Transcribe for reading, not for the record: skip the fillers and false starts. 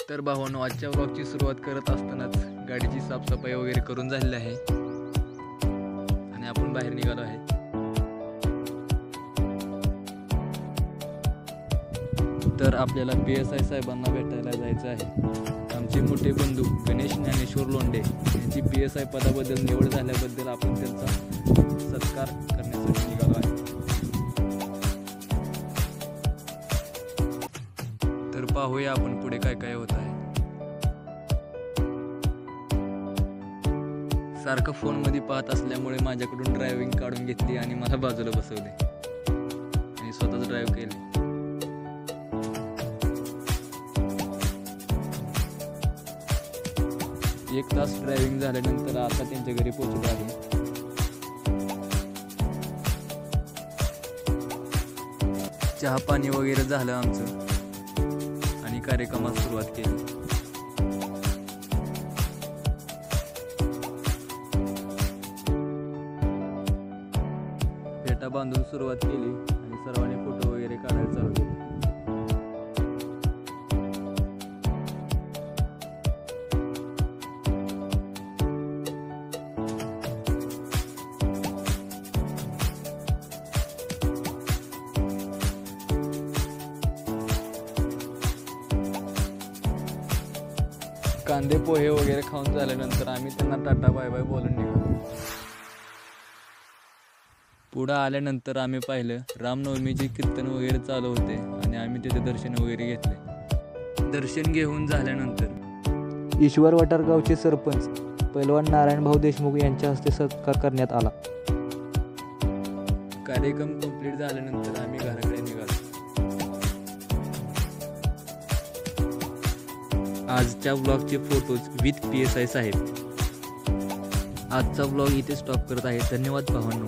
तर भावांनो, आजच्या व्लॉगची सुरुवात करत असतानाच गाडीची साफसफाई वगैरे करून झालेली आहे आणि आपण बाहेर निघालो आहे. तर आपल्याला PSI साहेबांना भेटायला जायचं आहे. आमचे मोठे बंधू गणेश ज्ञानेश्वर लोंढे यांची PSI पदाबद्दल निवड झाल्याबद्दल आपण त्यांचा सत्कार करण्यासाठी निघालो आहे. तर पाहूया आपण पुढे काय काय होत आहे. सारखं फोनमध्ये पाहत असल्यामुळे माझ्याकडून ड्रायव्हिंग काढून घेतली आणि मला बाजूला बसवले आणि स्वतःच ड्राईव्ह केले. एक तास ड्रायव्हिंग झाल्यानंतर आता त्यांच्या घरी पोहोचलो आहे. चहा पाणी वगैरे झालं आमचं आणि कार्यक्रमास सुरुवात केली. फेटा बांधून सुरुवात केली आणि सर्वांनी फोटो वगैरे काढायला चालू केले. कांदे पोहे वगैरे खाऊन झाल्यानंतर आम्ही त्यांना टाटा बाय बाय बोलून निघालो. पुढं आल्यानंतर आम्ही पाहिलं रामनवमीचे कीर्तन वगैरे चालू होते आणि आम्ही तिथे दर्शन वगैरे घेतले. दर्शन घेऊन झाल्यानंतर ईश्वर वटारगावचे सरपंच पैलवान नारायणभाऊ देशमुख यांच्या हस्ते सत्कार करण्यात आला. कार्यक्रम कंप्लीट झाल्यानंतर आम्ही घराकडे निघालो. आजच्या व्लॉगचे फोटोज विथ PSI साहेब. आजचा व्लॉग इथे स्टॉप करत आहे. धन्यवाद भावांनो.